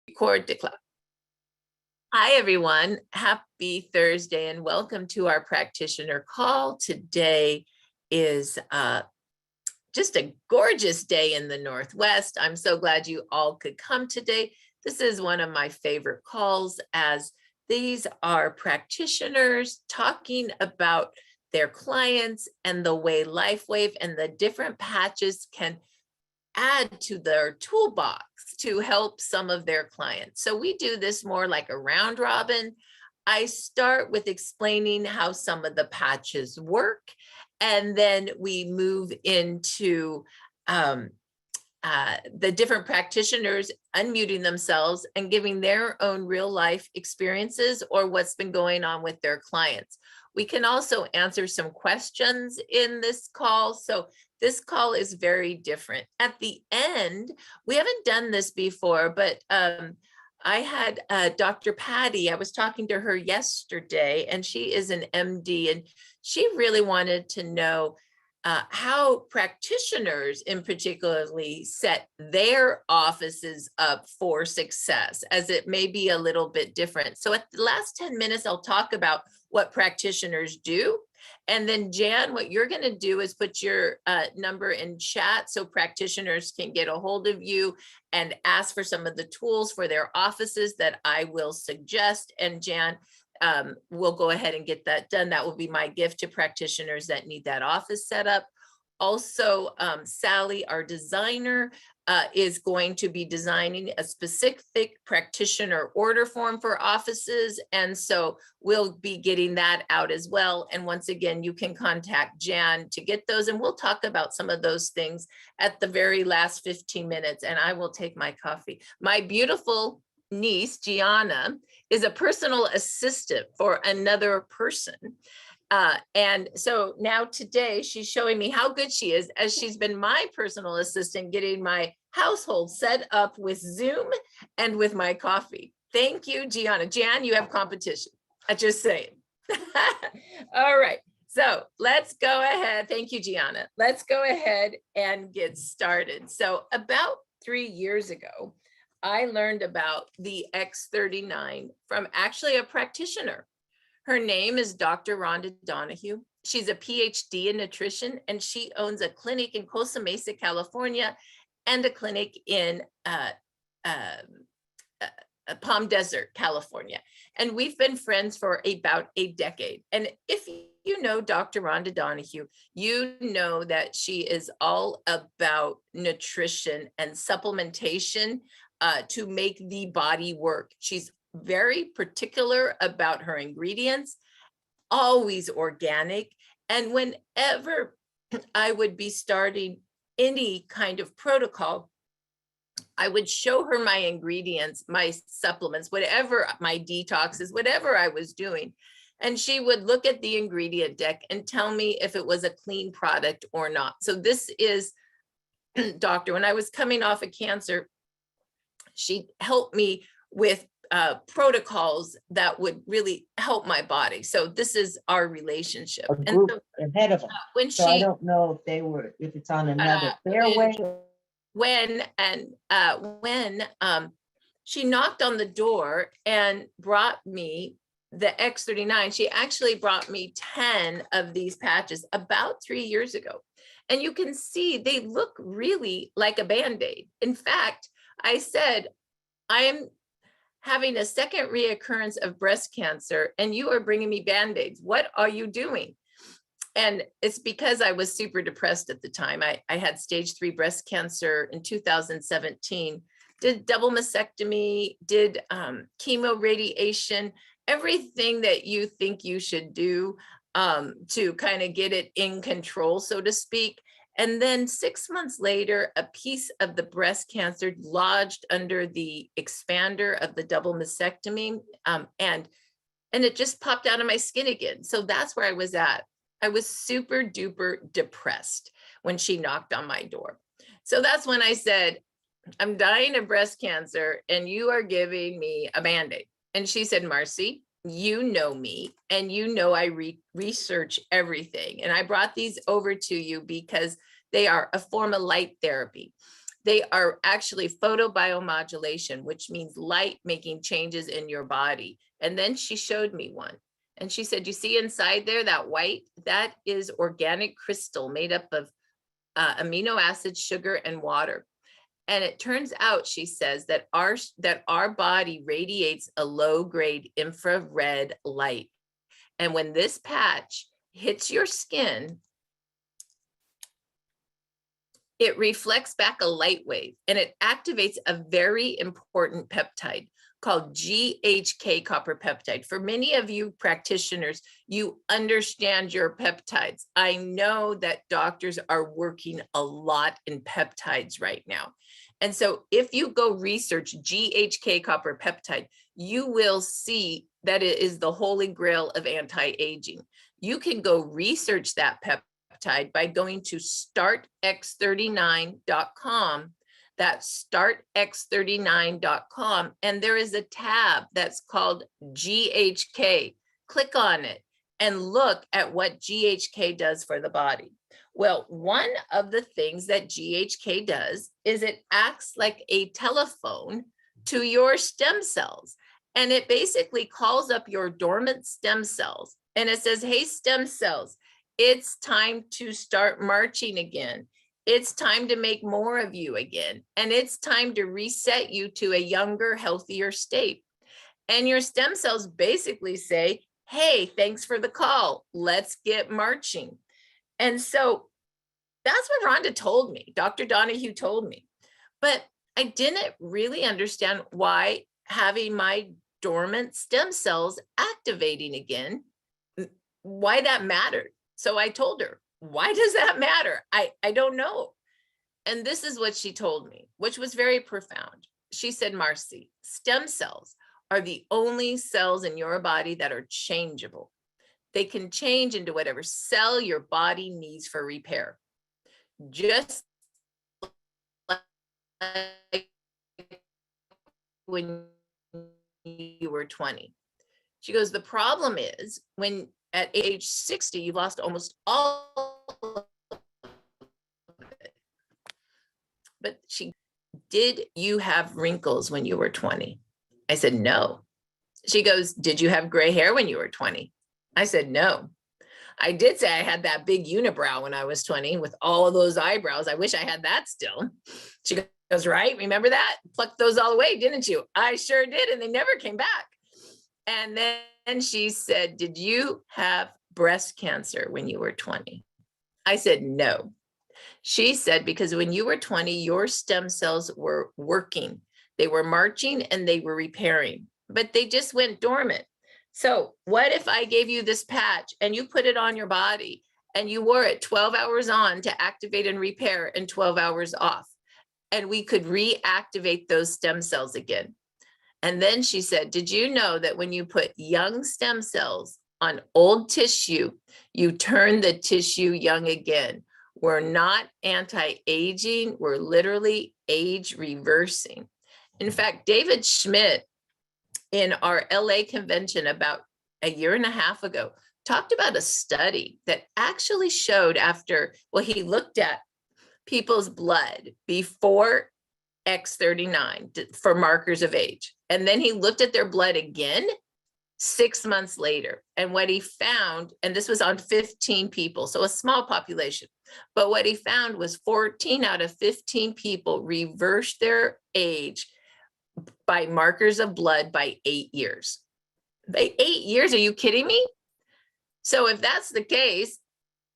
Record the clock. Hi, everyone. Happy Thursday and welcome to our practitioner call. Today is just a gorgeous day in the Northwest. I'm so glad you all could come today. This is one of my favorite calls, as these are practitioners talking about their clients and the way LifeWave and the different patches can add to their toolbox to help some of their clients. So we do this more like a round robin. I start with explaining how some of the patches work, and then we move into the different practitioners unmuting themselves and giving their own real life experiences or what's been going on with their clients. We can also answer some questions in this call. So this call is very different. At the end, we haven't done this before, but I had Dr. Patty. I was talking to her yesterday, and she is an MD, and she really wanted to know how practitioners in particularly set their offices up for success, as it may be a little bit different. So at the last 10 minutes, I'll talk about what practitioners do. And then Jan, what you're going to do is put your number in chat so practitioners can get a hold of you and ask for some of the tools for their offices that I will suggest. And Jan, we'll go ahead and get that done. That will be my gift to practitioners that need that office set up. Also, Sally, our designer, is going to be designing a specific practitioner order form for offices. And so we'll be getting that out as well. And once again, you can contact Jan to get those. And we'll talk about some of those things at the very last 15 minutes. And I will take my coffee. My beautiful niece, Gianna, is a personal assistant for another person. And so now today she's showing me how good she is, as she's been my personal assistant, getting my household set up with Zoom and with my coffee. Thank you, Gianna. Jan, you have competition. I just saying. All right. So let's go ahead. Thank you, Gianna. Let's go ahead and get started. So about 3 years ago, I learned about the X39 from actually a practitioner. Her name is Dr. Rhonda Donahue. She's a PhD in nutrition, and she owns a clinic in Costa Mesa, California, and a clinic in Palm Desert, California. And we've been friends for about a decade. And if you know Dr. Rhonda Donahue, you know that she is all about nutrition and supplementation to make the body work. She's very particular about her ingredients, always organic. And whenever I would be starting any kind of protocol, I would show her my ingredients, my supplements, whatever, my detoxes, whatever I was doing. And she would look at the ingredient deck and tell me if it was a clean product or not. So this is Doctor. When I was coming off of cancer, she helped me with protocols that would really help my body. So this is our relationship. A group ahead of them. When so I don't know if it's on another fairway. When she knocked on the door and brought me the X39, she actually brought me 10 of these patches about 3 years ago. And you can see they look really like a Band-Aid. In fact, I said, I'm having a second reoccurrence of breast cancer, and you are bringing me Band-Aids. What are you doing? And it's because I was super depressed at the time. I had stage 3 breast cancer in 2017, did double mastectomy, did chemo radiation, everything that you think you should do to kind of get it in control, so to speak. And then 6 months later, a piece of the breast cancer lodged under the expander of the double mastectomy, and it just popped out of my skin again. So that's where I was at. I was super duper depressed when she knocked on my door. So that's when I said, I'm dying of breast cancer and you are giving me a Band-Aid. And she said, Marci, you know me, and you know I research everything. And I brought these over to you because they are a form of light therapy. They are actually photobiomodulation, which means light making changes in your body. And then she showed me one. And she said, you see inside there, that white, that is organic crystal made up of amino acids, sugar, and water. And it turns out, she says, that our body radiates a low-grade infrared light. And when this patch hits your skin, it reflects back a light wave, and it activates a very important peptide called GHK copper peptide. For many of you practitioners, you understand your peptides. I know that doctors are working a lot in peptides right now. And so if you go research GHK copper peptide, you will see that it is the holy grail of anti-aging. You can go research that peptide by going to startx39.com. That's startx39.com. And there is a tab that's called GHK. Click on it and look at what GHK does for the body. Well, one of the things that GHK does is it acts like a telephone to your stem cells. And it basically calls up your dormant stem cells. And it says, hey, stem cells, it's time to start marching again. It's time to make more of you again. And it's time to reset you to a younger, healthier state. And your stem cells basically say, hey, thanks for the call. Let's get marching. And so that's what Rhonda told me. Dr. Donahue told me. But I didn't really understand why having my dormant stem cells activating again, why that mattered. So I told her, why does that matter? I don't know. And this is what she told me, which was very profound. She said, Marci, stem cells are the only cells in your body that are changeable. They can change into whatever cell your body needs for repair. Just like when you were 20. She goes, the problem is when at age 60, you've lost almost all of it. But did you have wrinkles when you were 20? I said, no. She goes, did you have gray hair when you were 20? I said, no. I did say I had that big unibrow when I was 20 with all of those eyebrows. I wish I had that still. She goes, right, remember that? Plucked those all away, didn't you? I sure did, and they never came back. And then she said, did you have breast cancer when you were 20? I said, no. She said, because when you were 20, your stem cells were working. They were marching and they were repairing, but they just went dormant. So what if I gave you this patch and you put it on your body and you wore it 12 hours on to activate and repair and 12 hours off, and we could reactivate those stem cells again? And then she said, did you know that when you put young stem cells on old tissue, you turn the tissue young again? We're not anti-aging, we're literally age reversing. In fact, David Schmidt in our LA convention about a year and a half ago talked about a study that actually showed after, well, he looked at people's blood before X39 for markers of age. And then he looked at their blood again 6 months later. And what he found, and this was on 15 people, so a small population, but what he found was 14 out of 15 people reversed their age by markers of blood by 8 years. By 8 years, are you kidding me? So if that's the case,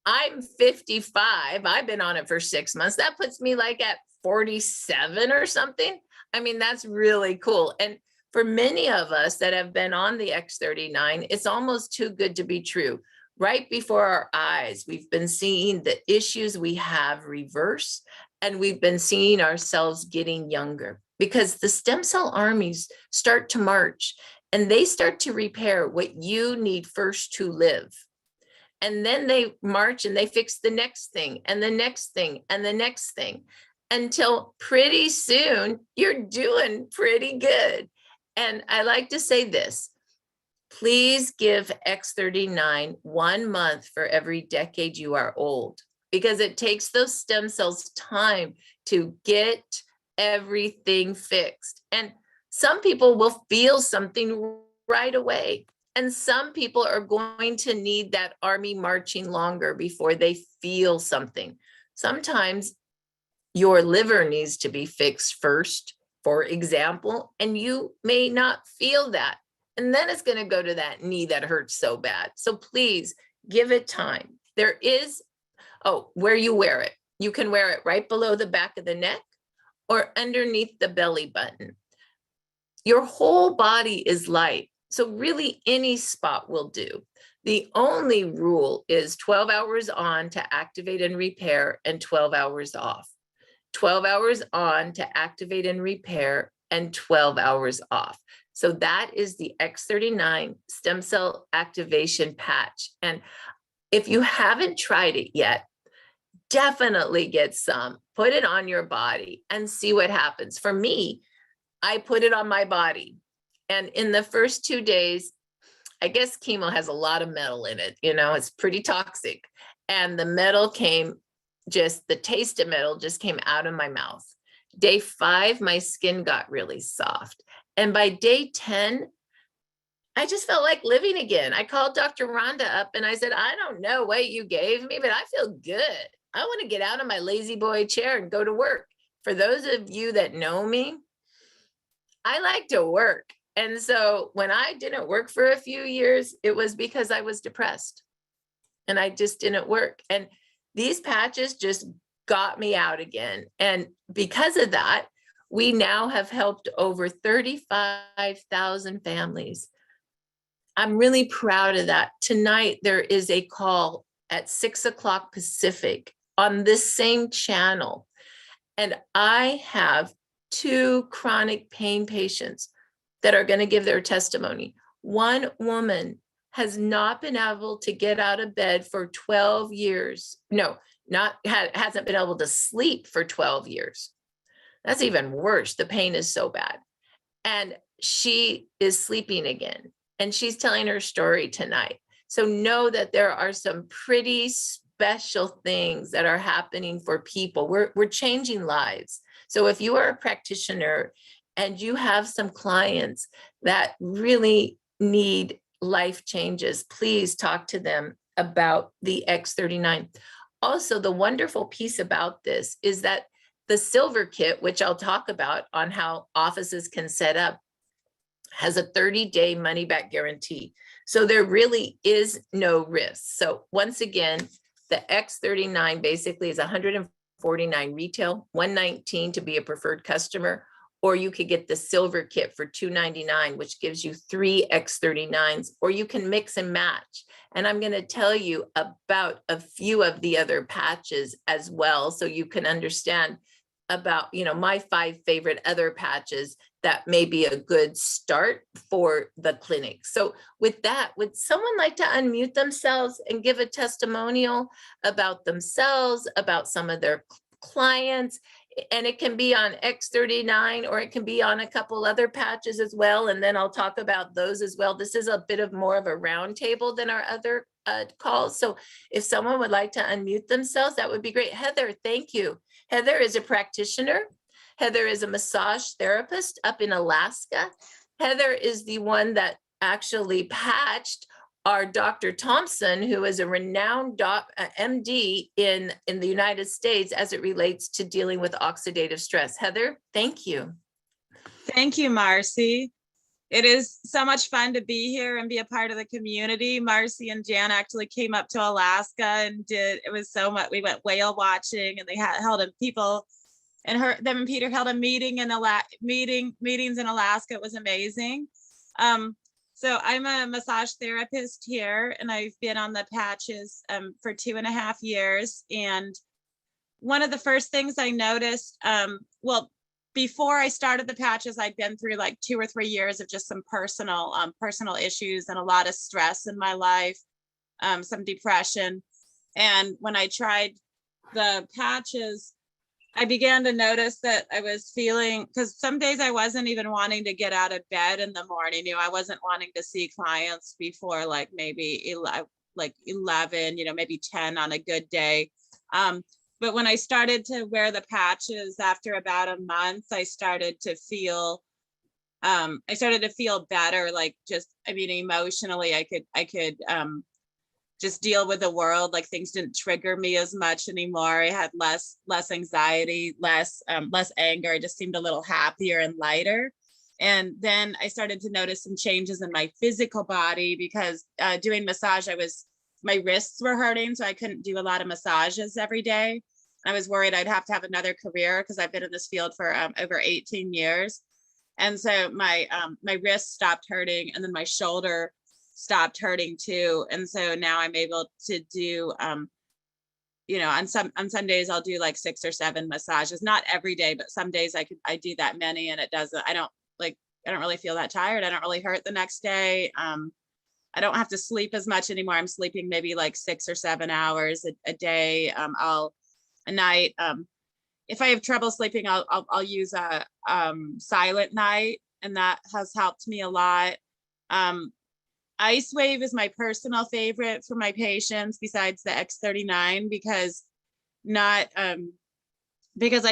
I'm 55, I've been on it for 6 months. That puts me like at 47 or something. I mean, that's really cool. And for many of us that have been on the X39, it's almost too good to be true. Right before our eyes, we've been seeing the issues we have reverse, and we've been seeing ourselves getting younger because the stem cell armies start to march and they start to repair what you need first to live. And then they march and they fix the next thing and the next thing and the next thing until pretty soon you're doing pretty good. And I like to say this, please give X39 1 month for every decade you are old. because it takes those stem cells time to get everything fixed. And some people will feel something right away. And some people are going to need that army marching longer before they feel something. Sometimes your liver needs to be fixed first, for example, and you may not feel that. And then it's going to go to that knee that hurts so bad. So please give it time. There is, where you wear it. You can wear it right below the back of the neck or underneath the belly button. Your whole body is light. So really any spot will do. The only rule is 12 hours on to activate and repair and 12 hours off. 12 hours on to activate and repair and 12 hours off. So that is the X39 stem cell activation patch. And if you haven't tried it yet, definitely get some, put it on your body and see what happens. For me, I put it on my body. And in the first 2 days, I guess chemo has a lot of metal in it, it's pretty toxic. And the metal the taste of metal just came out of my mouth. Day 5, my skin got really soft. And by day 10, I just felt like living again. I called Dr. Rhonda up and I said, I don't know what you gave me, but I feel good. I want to get out of my lazy boy chair and go to work. For those of you that know me, I like to work. And so when I didn't work for a few years, it was because I was depressed and I just didn't work. And these patches just got me out again. And because of that, we now have helped over 35,000 families. I'm really proud of that. Tonight, there is a call at 6 o'clock Pacific on this same channel. And I have 2 chronic pain patients that are going to give their testimony. One woman has not been able to get out of bed for 12 years. No, hasn't been able to sleep for 12 years. That's even worse. The pain is so bad. And she is sleeping again. And she's telling her story tonight. So know that there are some pretty special things that are happening for people. We're changing lives. So if you are a practitioner and you have some clients that really need life changes, please talk to them about the X39. Also, the wonderful piece about this is that the silver kit, which I'll talk about on how offices can set up, has a 30-day money-back guarantee. So there really is no risk. So once again, the X39 basically is $149 retail, $119 to be a preferred customer, or you could get the silver kit for $299, which gives you 3 X39s, or you can mix and match. And I'm going to tell you about a few of the other patches as well, so you can understand about, my 5 favorite other patches that may be a good start for the clinic. So with that, would someone like to unmute themselves and give a testimonial about themselves, about some of their clients? And it can be on X39 or it can be on a couple other patches as well. And then I'll talk about those as well. This is a bit of more of a round table than our other calls. So if someone would like to unmute themselves, that would be great. Heather, thank you. Heather is a practitioner. Heather is a massage therapist up in Alaska. Heather is the one that actually patched our Dr. Thompson, who is a renowned MD in the United States as it relates to dealing with oxidative stress. Heather, thank you. Thank you, Marci. It is so much fun to be here and be a part of the community. Marci and Jan actually came up to Alaska and it was so much. We went whale watching and they held a people and them and Peter held a meeting in meetings in Alaska. It was amazing. So I'm a massage therapist here and I've been on the patches for 2.5 years. And one of the first things I noticed, before I started the patches, I'd been through like 2 or 3 years of just some personal issues and a lot of stress in my life, some depression. And when I tried the patches, I began to notice that I was feeling, because some days I wasn't even wanting to get out of bed in the morning. I wasn't wanting to see clients before like maybe 11, maybe 10 on a good day. But when I started to wear the patches after about a month, I started to feel better, like just, I mean, emotionally, I could just deal with the world. Like things didn't trigger me as much anymore. I had less anxiety, less anger. I just seemed a little happier and lighter. And then I started to notice some changes in my physical body because doing massage, my wrists were hurting, so I couldn't do a lot of massages every day. I was worried I'd have to have another career because I've been in this field for over 18 years. And so my wrist stopped hurting, and then my shoulder stopped hurting too. And so now I'm able to do, on some days I'll do like 6 or 7 massages, not every day, but some days I do that many, and I don't really feel that tired. I don't really hurt the next day. I don't have to sleep as much anymore. I'm sleeping maybe like 6 or 7 hours a day. A night. If I have trouble sleeping, I'll use a silent night, and that has helped me a lot. Ice Wave is my personal favorite for my patients besides the X39 because I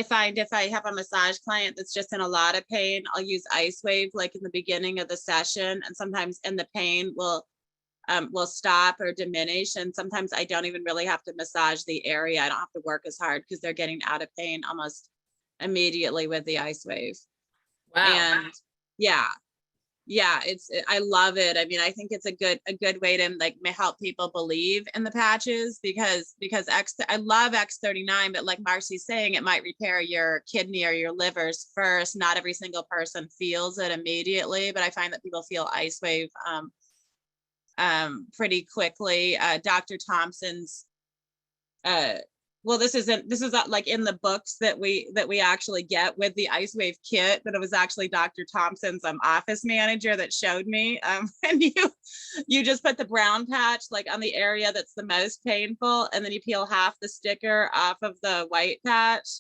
find if I have a massage client that's just in a lot of pain, I'll use Ice Wave like in the beginning of the session, and sometimes the pain will stop or diminish. And sometimes I don't even really have to massage the area. I don't have to work as hard because they're getting out of pain almost immediately with the Ice Wave. Wow. And yeah, I love it. I mean, I think it's a good way to like help people believe in the patches because I love X39, but like Marci's saying, it might repair your kidney or your livers first. Not every single person feels it immediately, but I find that people feel Ice Wave pretty quickly. Dr. Thompson's this is like in the books that we actually get with the Ice Wave kit, but it was actually Dr. Thompson's office manager that showed me. And you just put the brown patch like on the area that's the most painful, and then you peel half the sticker off of the white patch,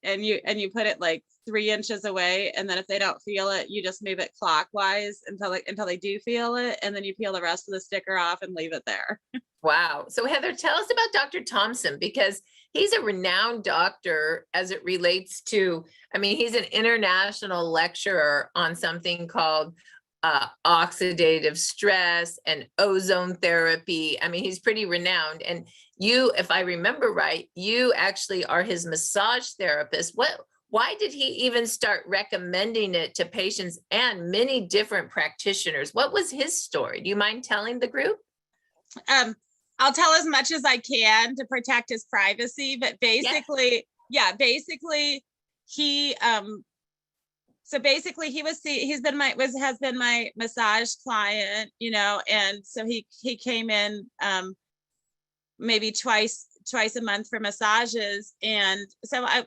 and you put it like 3 inches away, and then if they don't feel it, you just move it clockwise until they do feel it, and then you peel the rest of the sticker off and leave it there. Wow. So Heather, tell us about Dr. Thompson, because he's a renowned doctor as it relates to, I mean, he's an international lecturer on something called oxidative stress and ozone therapy. I mean, he's pretty renowned. And you, if I remember right, you actually are his massage therapist. Why did he even start recommending it to patients and many different practitioners? What was his story? Do you mind telling the group? I'll tell as much as I can to protect his privacy, but basically, he has been my massage client, and so he came in maybe twice a month for massages. And so I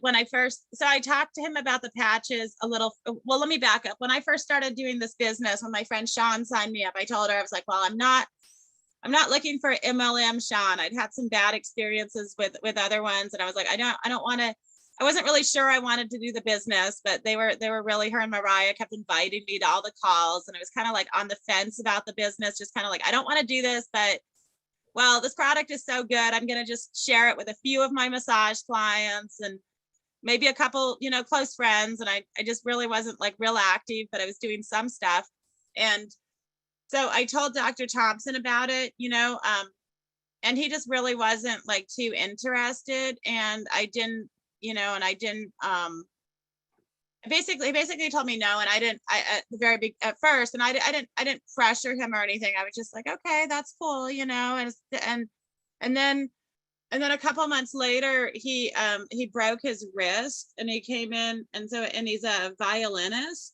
talked to him about the patches a little. Well, let me back up. When I first started doing this business, when my friend Sean signed me up, I told her, I was like, well, I'm not looking for MLM Sean. I'd had some bad experiences with other ones. And I was like, I wasn't really sure I wanted to do the business, but they were really, her and Mariah kept inviting me to all the calls. And I was kind of like on the fence about the business, just kind of like, I don't want to do this, but well, this product is so good. I'm going to just share it with a few of my massage clients and maybe a couple, close friends. And I just really wasn't like real active, but I was doing some stuff. And so I told Dr. Thompson about it, and he just really wasn't like too interested. And I didn't, basically told me no. And I at the very big at first, and I didn't pressure him or anything. I was just like, okay, that's cool, and then a couple of months later, he broke his wrist, and he came in, and he's a violinist,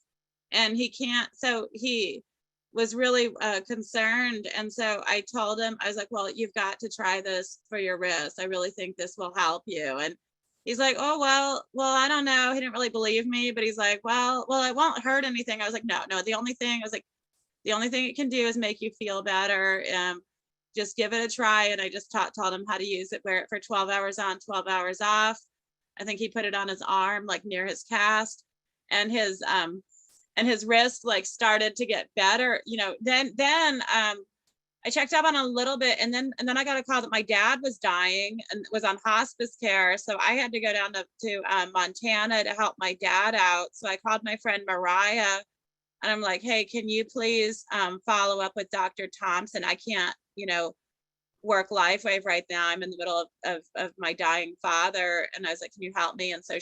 and he was really concerned. And so I told him, I was like, well, you've got to try this for your wrist. I really think this will help you. And he's like, oh, well, I don't know. He didn't really believe me, but he's like, well, it won't hurt anything. I was like, no, the only thing it can do is make you feel better. Just give it a try. And I just told him how to use it, wear it for 12 hours on, 12 hours off. I think he put it on his arm, like near his cast, and his wrist like started to get better, then I checked up on a little bit, and then I got a call that my dad was dying and was on hospice care. So I had to go down to Montana to help my dad out. So I called my friend Mariah, and I'm like, hey, can you please follow up with Dr. Thompson? I can't, work LifeWave right now. I'm in the middle of my dying father. And I was like, can you help me? And so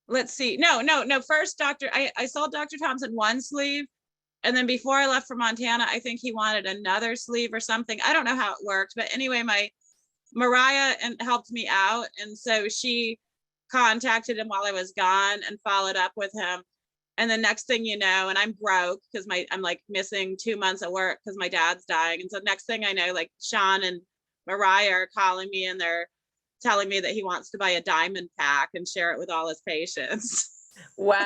let's see. No. First, I sold Dr. Thompson one sleeve. And then before I left for Montana, I think he wanted another sleeve or something. I don't know how it worked. But anyway, my Mariah helped me out. And so she contacted him while I was gone and followed up with him. And the next thing you know, and I'm broke because I'm like missing 2 months of work because my dad's dying. And so next thing I know, like Sean and Mariah are calling me and they're telling me that he wants to buy a diamond pack and share it with all his patients. Wow.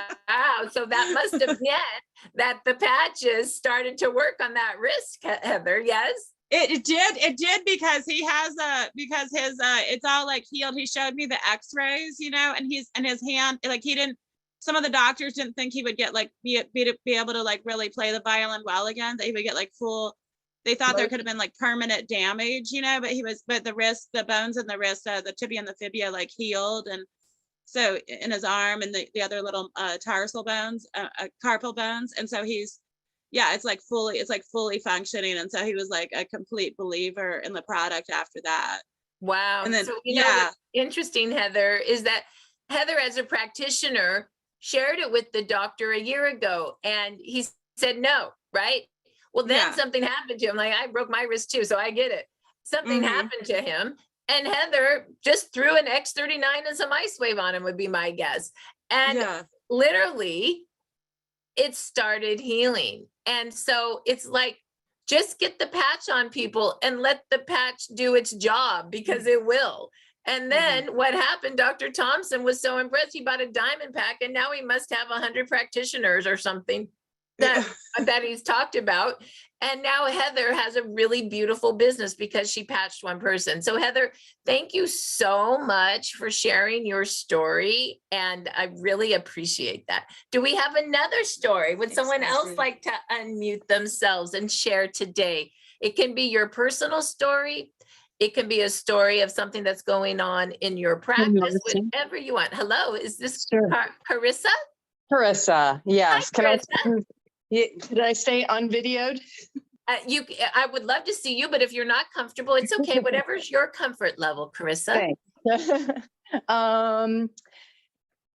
So that must have meant that the patches started to work on that wrist, Heather. Yes. It did because he has because his it's all like healed. He showed me the x-rays, and his hand, like some of the doctors didn't think he would get like be able to like really play the violin well again, that he would get like full. They thought there could have been like permanent damage, but the wrist, the bones in the wrist, the tibia and the fibia like healed. And so in his arm and the other little tarsal bones, carpal bones. And so it's like fully functioning. And so he was like a complete believer in the product after that. Wow. And then, so, what's interesting, Heather, is that Heather, as a practitioner, shared it with the doctor a year ago and he said no, right? Well, then something happened to him. Like, I broke my wrist too, so I get it. Something happened to him, and Heather just threw an X39 and some ice wave on him, would be my guess. And literally, it started healing. And so it's like, just get the patch on people and let the patch do its job, because it will. And then what happened, Dr. Thompson was so impressed, he bought a diamond pack, and now he must have 100 practitioners or something that he's talked about. And now Heather has a really beautiful business because she patched one person. So Heather, thank you so much for sharing your story. And I really appreciate that. Do we have another story? Would someone else like to unmute themselves and share today? It can be your personal story. It can be a story of something that's going on in your practice, whatever you want. Hello, is this Karissa? Karissa, yes. Hi, Can I stay unvideoed? I would love to see you, but if you're not comfortable, it's okay. Whatever's your comfort level, Karissa. Thanks.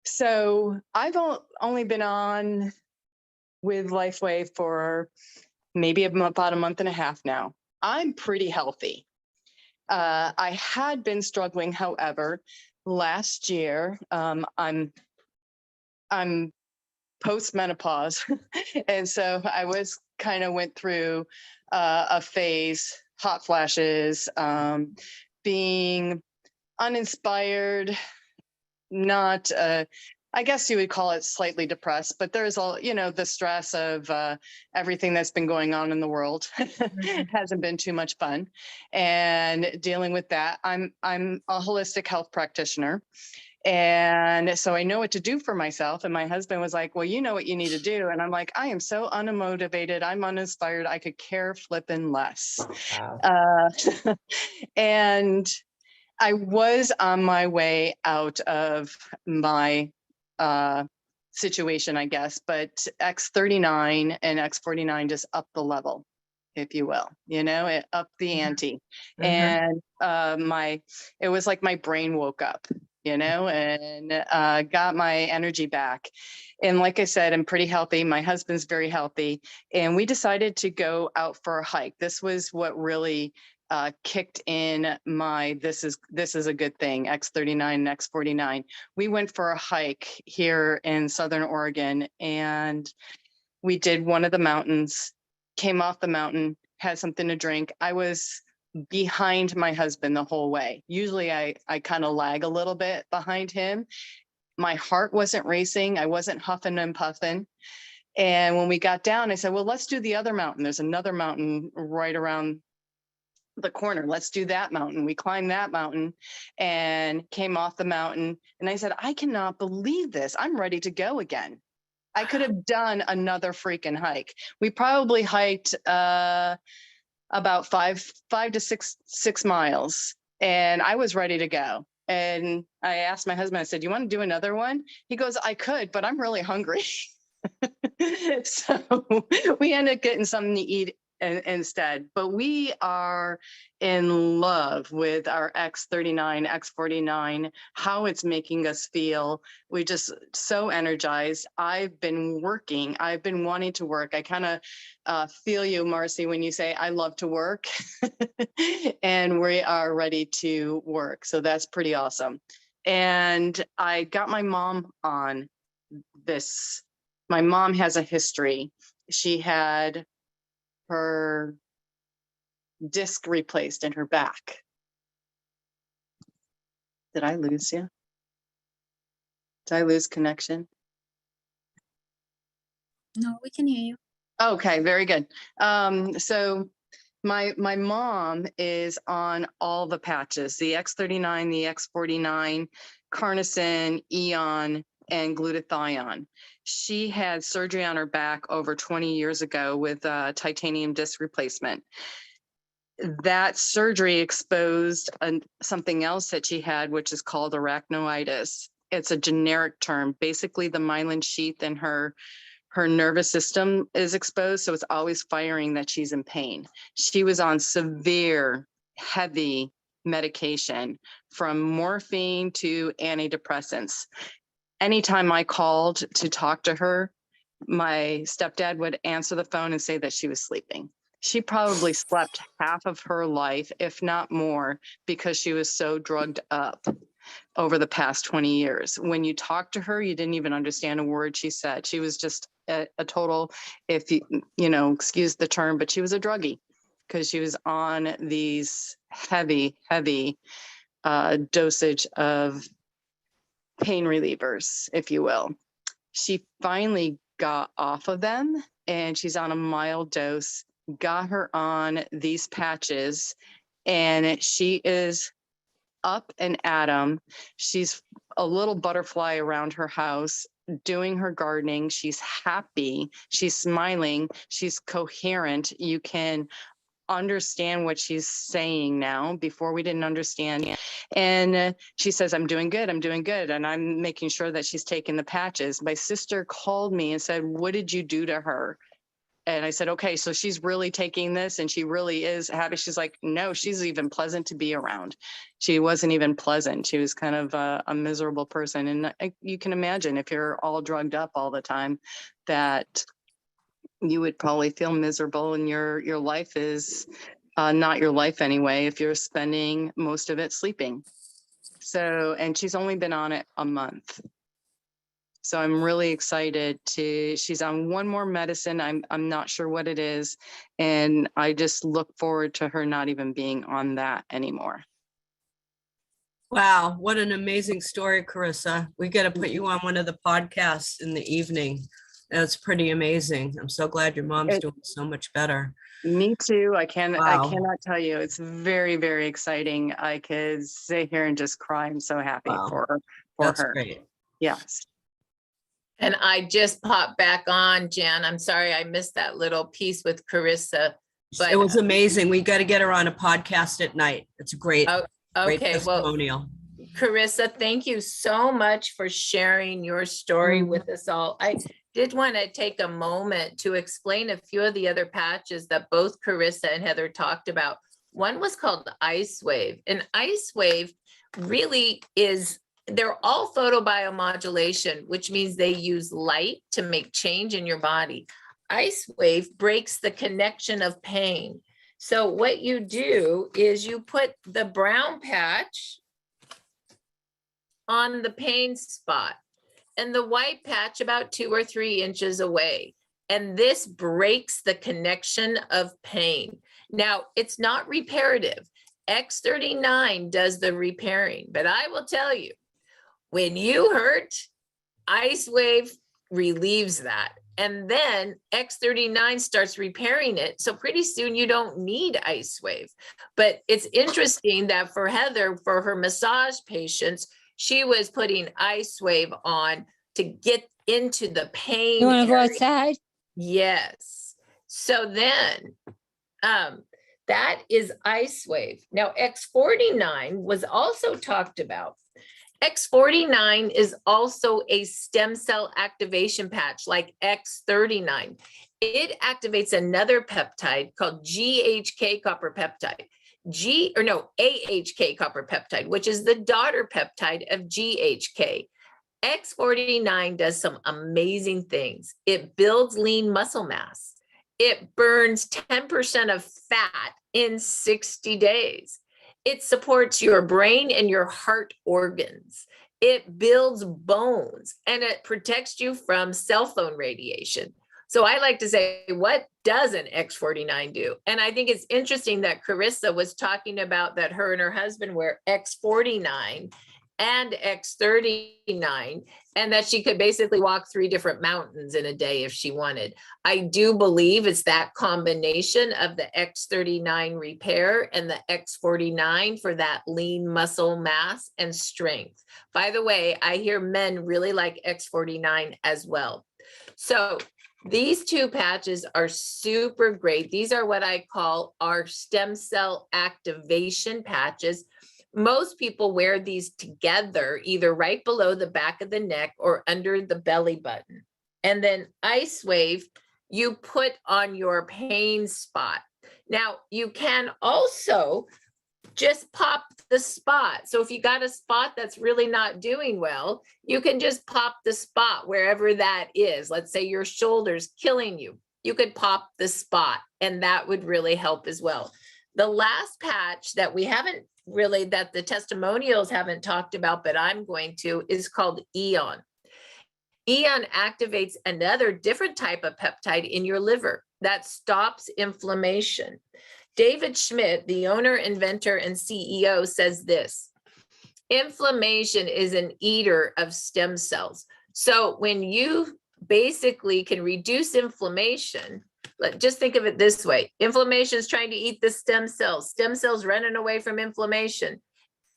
So I've only been on with LifeWave for maybe about a month and a half now. I'm pretty healthy. I had been struggling, however, last year. I'm post-menopause. And so I went through a phase, hot flashes, being uninspired, not, I guess you would call it slightly depressed, but there's all, the stress of everything that's been going on in the world. Hasn't been too much fun. And dealing with that, I'm a holistic health practitioner. And so I know what to do for myself. And my husband was like, well, you know what you need to do. And I'm like, I am so unmotivated. I'm uninspired. I could care flipping less. Wow. And I was on my way out of my situation, I guess, but X39 and X49 just upped the level, if you will, it upped the ante. And it was like my brain woke up, and got my energy back. And like I said, I'm pretty healthy. My husband's very healthy. And we decided to go out for a hike. This was what really kicked in my, this is a good thing, X39 and X49. We went for a hike here in Southern Oregon, and we did one of the mountains, came off the mountain, had something to drink. I was behind my husband the whole way. Usually I kind of lag a little bit behind him. My heart wasn't racing. I wasn't huffing and puffing. And when we got down, I said, well, let's do the other mountain. There's another mountain right around the corner. Let's do that mountain. We climbed that mountain and came off the mountain. And I said, I cannot believe this. I'm ready to go again. I could have done another freaking hike. We probably hiked about five to six miles, and I was ready to go. And I asked my husband, I said, "You want to do another one?" He goes, "I could, but I'm really hungry." So we ended up getting something to eat instead. But we are in love with our X39, X49, how it's making us feel. We just so energized. I've been wanting to work. I kind of feel you, Marci, when you say I love to work. And we are ready to work. So that's pretty awesome. And I got my mom on this. My mom has a history. She had her disc replaced in her back. Did I lose you? Did I lose connection? No, we can hear you. Okay, very good. So my mom is on all the patches, the X39, the X49, Carnosine, Eon, and glutathione. She had surgery on her back over 20 years ago with titanium disc replacement. That surgery exposed something else that she had, which is called arachnoiditis. It's a generic term. Basically, the myelin sheath in her nervous system is exposed, so it's always firing that she's in pain. She was on severe, heavy medication, from morphine to antidepressants. Anytime I called to talk to her, my stepdad would answer the phone and say that she was sleeping. She probably slept half of her life, if not more, because she was so drugged up over the past 20 years. When you talked to her, you didn't even understand a word she said. She was just a total, if you know, excuse the term, but she was a druggie, because she was on these heavy dosage of pain relievers, if you will. She finally got off of them, and she's on a mild dose, got her on these patches, and she is up and at 'em. She's a little butterfly around her house, doing her gardening. She's happy. She's smiling. She's coherent. You can understand what she's saying now. Before we didn't understand. And she says, I'm doing good. I'm doing good. And I'm making sure that she's taking the patches. My sister called me and said, what did you do to her? And I said, okay, so she's really taking this and she really is happy. She's like, no, she's even pleasant to be around. She wasn't even pleasant. She was kind of a miserable person. And you can imagine, if you're all drugged up all the time, that you would probably feel miserable, and your life is not your life anyway, if you're spending most of it sleeping. So, and she's only been on it a month. So I'm really excited she's on one more medicine. I'm not sure what it is. And I just look forward to her not even being on that anymore. Wow, what an amazing story, Karissa. We got to put you on one of the podcasts in the evening. That's pretty amazing. I'm so glad your mom's doing so much better. Me too. I Wow. cannot tell you. It's very, very exciting. I could sit here and just cry. I'm so happy Wow. for That's her. great. Yes. And I just popped back on, Jan. I'm sorry I missed that little piece with Karissa. But It was amazing. We got to get her on a podcast at night. It's a great, great okay, well, testimonial. Karissa, thank you so much for sharing your story with us all. I did want to take a moment to explain a few of the other patches that both Karissa and Heather talked about. One was called the Ice Wave, and Ice Wave really is, they're all photobiomodulation, which means they use light to make change in your body. Ice Wave breaks the connection of pain. So what you do is you put the brown patch on the pain spot and the white patch about 2 or 3 inches away. And this breaks the connection of pain. Now, it's not reparative. X39 does the repairing, but I will tell you, when you hurt, Ice Wave relieves that. And then X39 starts repairing it. So pretty soon you don't need Ice Wave. But it's interesting that for Heather, for her massage patients, she was putting Ice Wave on to get into the pain. You want to go area. outside? Yes. So then, that is Ice Wave. Now, X49 was also talked about. X49 is also a stem cell activation patch like X39. It activates another peptide called GHK copper peptide. AHK copper peptide, which is the daughter peptide of GHK. X49 does some amazing things. It builds lean muscle mass. It burns 10% of fat in 60 days. It supports your brain and your heart organs. It builds bones and it protects you from cell phone radiation. So I like to say, what doesn't X49 do? And I think it's interesting that Karissa was talking about that her and her husband wear X49 and X39, and that she could basically walk 3 different mountains in a day if she wanted. I do believe it's that combination of the X39 repair and the X49 for that lean muscle mass and strength. By the way, I hear men really like X49 as well. So these 2 patches are super great. These are what I call our stem cell activation patches. Most people wear these together, either right below the back of the neck or under the belly button. And then Ice Wave, you put on your pain spot. Now, you can also just pop the spot. So if you got a spot that's really not doing well, you can just pop the spot wherever that is. Let's say your shoulder's killing you. You could pop the spot, and that would really help as well. The last patch that we haven't really, that the testimonials haven't talked about, but I'm going to, is called Eon. Eon activates another different type of peptide in your liver that stops inflammation. David Schmidt, the owner, inventor, and CEO, says this: inflammation is an eater of stem cells. So when you basically can reduce inflammation, just think of it this way. Inflammation is trying to eat the stem cells running away from inflammation.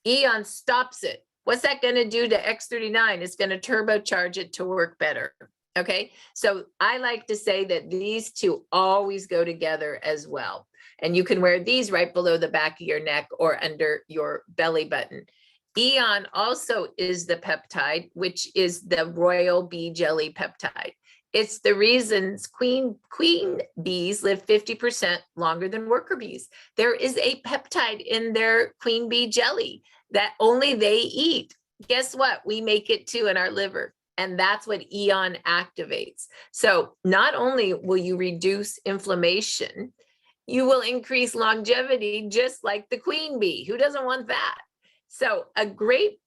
Eon stops it. What's that going to do to X39? It's going to turbocharge it to work better. Okay. So I like to say that these 2 always go together as well. And you can wear these right below the back of your neck or under your belly button. Eon also is the peptide, which is the royal bee jelly peptide. It's the reasons queen bees live 50% longer than worker bees. There is a peptide in their queen bee jelly that only they eat. Guess what? We make it too in our liver. And that's what Eon activates. So not only will you reduce inflammation, you will increase longevity, just like the queen bee. Who doesn't want that? So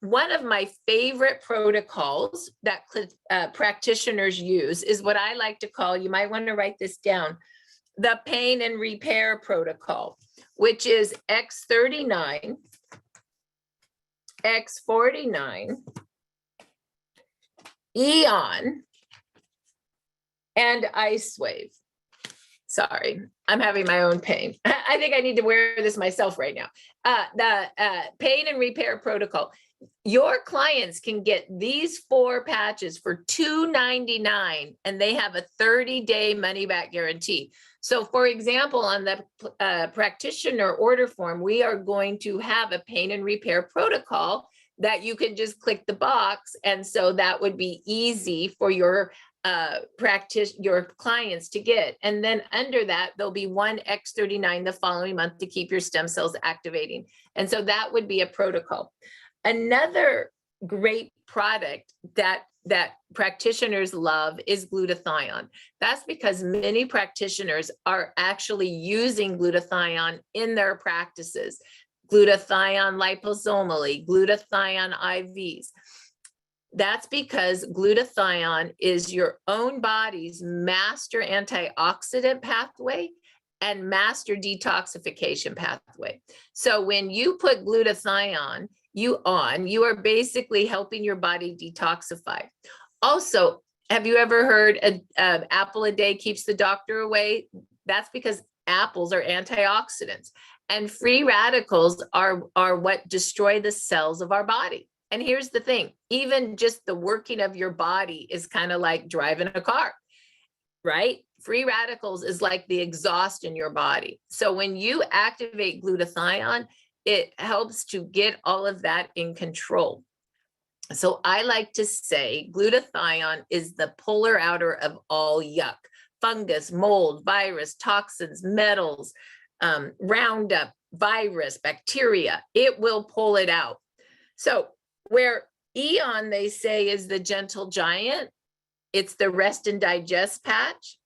one of my favorite protocols that practitioners use is what I like to call, you might want to write this down, the pain and repair protocol, which is X39, X49, Eon, and Ice Wave. Sorry, I'm having my own pain. I think I need to wear this myself right now. The pain and repair protocol. Your clients can get these 4 patches for $2.99, and they have a 30-day money-back guarantee. So for example, on the practitioner order form, we are going to have a pain and repair protocol that you can just click the box. And so that would be easy for your your clients to get. And then under that, there'll be 1 X39 the following month to keep your stem cells activating. And so that would be a protocol. Another great product that practitioners love is glutathione. That's because many practitioners are actually using glutathione in their practices. Glutathione liposomally, glutathione IVs. That's because glutathione is your own body's master antioxidant pathway and master detoxification pathway. So when you put glutathione you are basically helping your body detoxify. Also, have you ever heard an apple a day keeps the doctor away? That's because apples are antioxidants, and free radicals are what destroy the cells of our body. And here's the thing, even just the working of your body is kind of like driving a car, right? Free radicals is like the exhaust in your body. So when you activate glutathione, it helps to get all of that in control. So I like to say glutathione is the polar outer of all yuck, fungus, mold, virus, toxins, metals, Roundup, virus, bacteria. It will pull it out. So where Eon, they say, is the gentle giant, it's the rest and digest patch.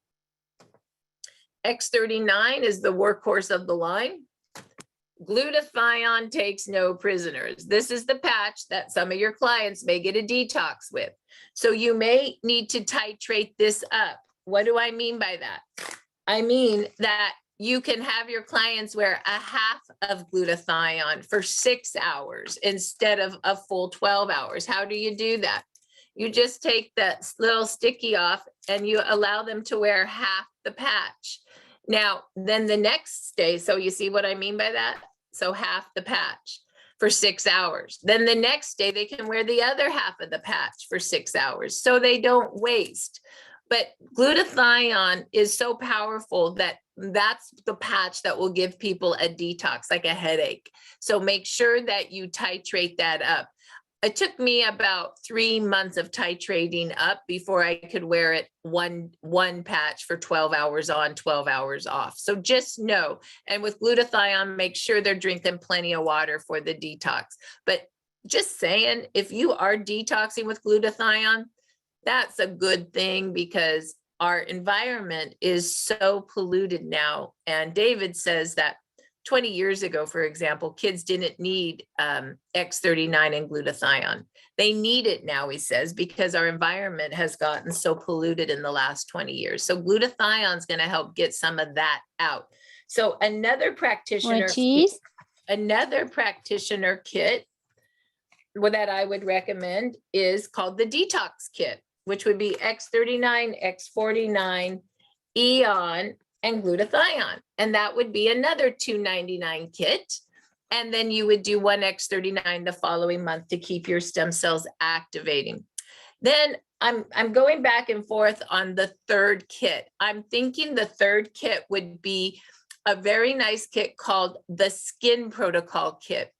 X39 is the workhorse of the line. Glutathione takes no prisoners. This is the patch that some of your clients may get a detox with. So you may need to titrate this up. What do I mean by that? I mean that you can have your clients wear a half of glutathione for 6 hours instead of a full 12 hours. How do you do that? You just take that little sticky off and you allow them to wear half the patch. Now, then the next day, so you see what I mean by that? So half the patch for 6 hours. Then the next day they can wear the other half of the patch for 6 hours so they don't waste. But glutathione is so powerful that that's the patch that will give people a detox, like a headache. So make sure that you titrate that up. It took me about 3 months of titrating up before I could wear it one patch for 12 hours on, 12 hours off. So just know, and with glutathione, make sure they're drinking plenty of water for the detox. But just saying, if you are detoxing with glutathione, that's a good thing because our environment is so polluted now. And David says that 20 years ago, for example, kids didn't need X39 and glutathione. They need it now, he says, because our environment has gotten so polluted in the last 20 years. So glutathione is going to help get some of that out. So another practitioner kit that I would recommend is called the detox kit, which would be X39, X49, Eon, and glutathione. And that would be another $2.99 kit. And then you would do one X39 the following month to keep your stem cells activating. Then I'm going back and forth on the third kit. I'm thinking the third kit would be a very nice kit called the Skin Protocol Kit.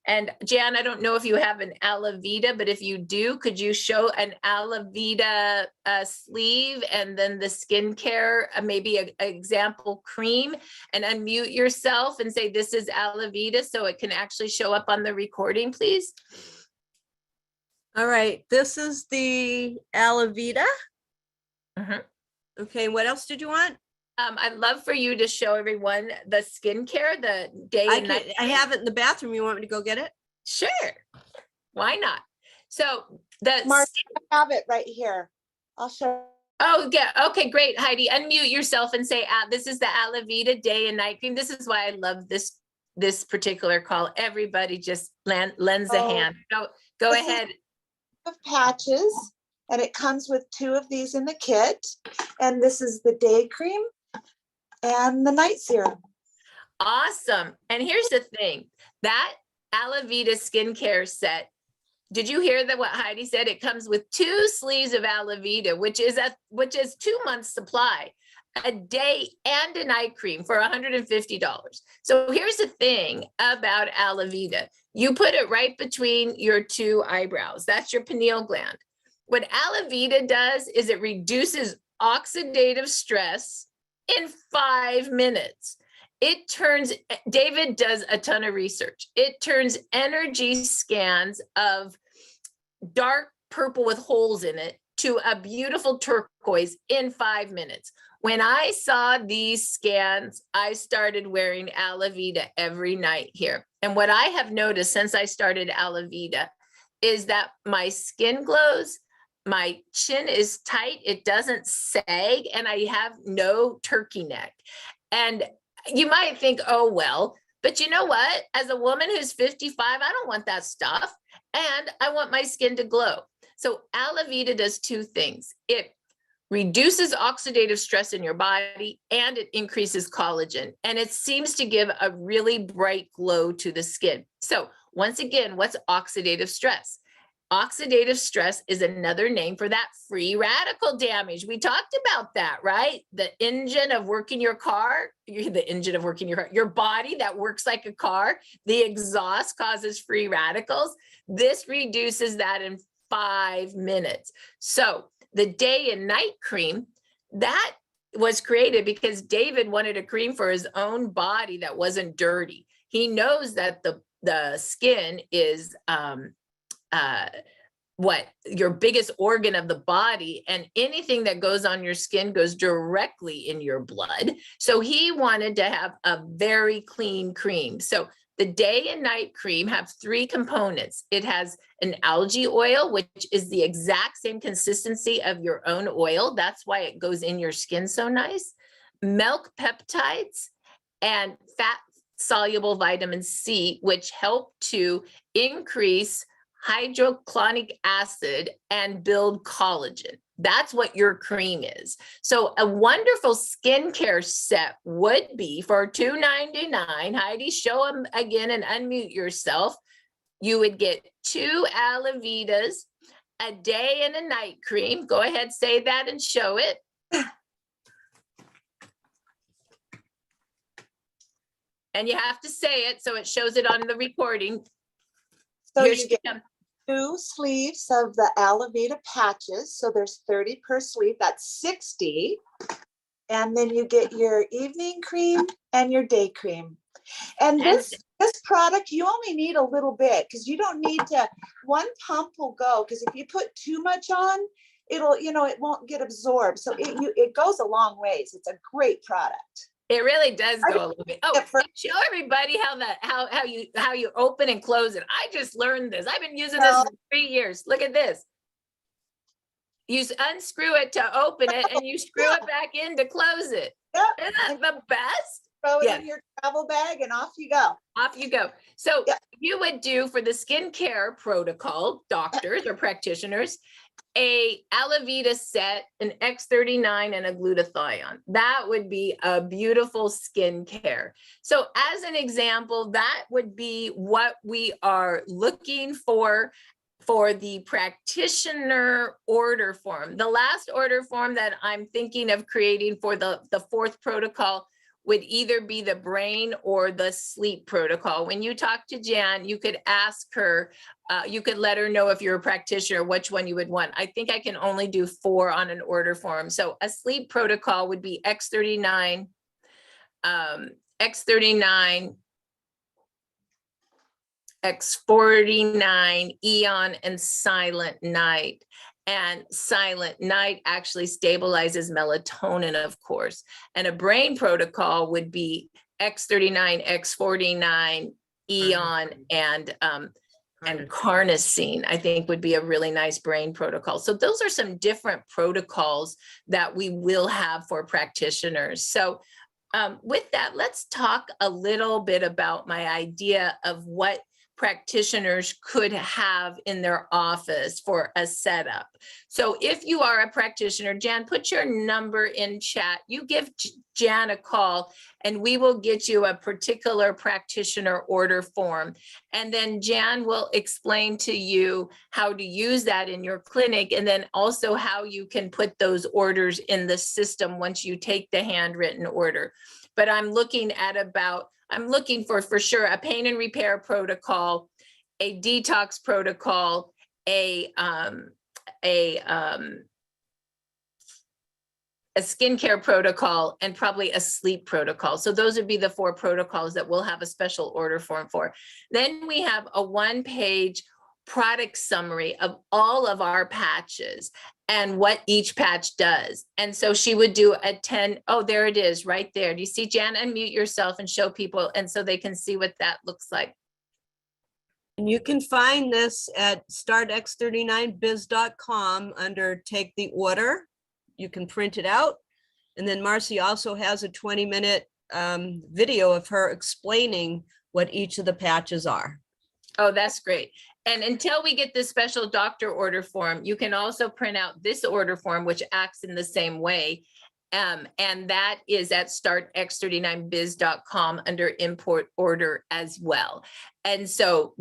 And Jan, I don't know if you have an Alavita, but if you do, could you show an Alavita sleeve and then the skincare, maybe an example cream, and unmute yourself and say, this is Alavita, so it can actually show up on the recording, please? All right, this is the Alavita. Okay, what else did you want? I'd love for you to show everyone the skincare, the day and night. I have it in the bathroom. You want me to go get it? Sure. Why not? So the Mark, I have it right here. I'll show. Oh, yeah. Okay, great. Heidi, unmute yourself and say, this is the Alavita day and night cream. This is why I love this particular call. Everybody just lends a hand. Go ahead. Of patches, and it comes with 2 of these in the kit. And this is the day cream and the night serum. Awesome. And here's the thing, that Alavita skincare set, did you hear that what Heidi said? It comes with 2 sleeves of Alavita, which is 2 months supply, a day and a night cream for $150. So here's the thing about Alavita. You put it right between your 2 eyebrows. That's your pineal gland. What Alavita does is it reduces oxidative stress in 5 minutes. It turns, David does a ton of research. It turns energy scans of dark purple with holes in it to a beautiful turquoise in 5 minutes. When I saw these scans, I started wearing Alavita every night here. And what I have noticed since I started Alavita is that my skin glows, my chin is tight, it doesn't sag, and I have no turkey neck. And you might think, oh, well, but you know what? As a woman who's 55, I don't want that stuff. And I want my skin to glow. So Alavita does 2 things. It reduces oxidative stress in your body and it increases collagen. And it seems to give a really bright glow to the skin. So once again, what's oxidative stress? Oxidative stress is another name for that free radical damage. We talked about that, right? The engine of working your car, the engine of working your car, your body that works like a car, the exhaust causes free radicals. This reduces that in 5 minutes. So the day and night cream, that was created because David wanted a cream for his own body that wasn't dirty. He knows that the skin is what your biggest organ of the body, and anything that goes on your skin goes directly in your blood. So he wanted to have a very clean cream. So the day and night cream have 3 components. It has an algae oil, which is the exact same consistency of your own oil. That's why it goes in your skin so nice. Milk peptides and fat soluble vitamin C, which help to increase hydrochloric acid and build collagen. That's what your cream is. So a wonderful skincare set would be for $2.99. Heidi, show them again and unmute yourself. You would get 2 Alavitas, a day and a night cream. Go ahead, say that and show it. And you have to say it so it shows it on the recording. So Here you she get comes. 2 sleeves of the Alavita patches. So there's 30 per sleeve, that's 60. And then you get your evening cream and your day cream. And this product, you only need a little bit because you don't need to, 1 pump will go, because if you put too much on, it'll, it won't get absorbed. So it goes a long ways. It's a great product. It really does go a little bit. Oh, Yeah, show everybody how you open and close it. I just learned this. I've been using this for 3 years. Look at this. You unscrew it to open it and you screw it back in to close it. Yep. Isn't that the best? Throw it Yeah. in your travel bag and off you go. Off you go. So Yep. you would do for the skincare protocol, doctors or practitioners, a Alavita set, an X39 and a glutathione. That would be a beautiful skincare. So as an example, that would be what we are looking for the practitioner order form. The last order form that I'm thinking of creating for the 4th protocol would either be the brain or the sleep protocol. When you talk to Jan, you could ask her, you could let her know if you're a practitioner, which one you would want. I think I can only do 4 on an order form. So a sleep protocol would be X39, X39, X49, Eon, and Silent Night. And Silent Night actually stabilizes melatonin, of course. And a brain protocol would be X39, X49, Eon, and carnosine, I think would be a really nice brain protocol. So those are some different protocols that we will have for practitioners. So with that, let's talk a little bit about my idea of what practitioners could have in their office for a setup. So if you are a practitioner, Jan, put your number in chat. You give Jan a call and we will get you a particular practitioner order form. And then Jan will explain to you how to use that in your clinic, and then also how you can put those orders in the system once you take the handwritten order. But I'm looking for sure a pain and repair protocol, a detox protocol, a skincare protocol, and probably a sleep protocol. So those would be the 4 protocols that we'll have a special order form for. Then we have a 1-page product summary of all of our patches and what each patch does. And so she would do a 10, oh, there it is right there. Do you see, Jan? Unmute yourself and show people, and so they can see what that looks like. And you can find this at startx39biz.com under take the order. You can print it out. And then Marci also has a 20-minute video of her explaining what each of the patches are. Oh, that's great. And until we get this special doctor order form, you can also print out this order form, which acts in the same way. And that is at startx39biz.com under import order as well. And so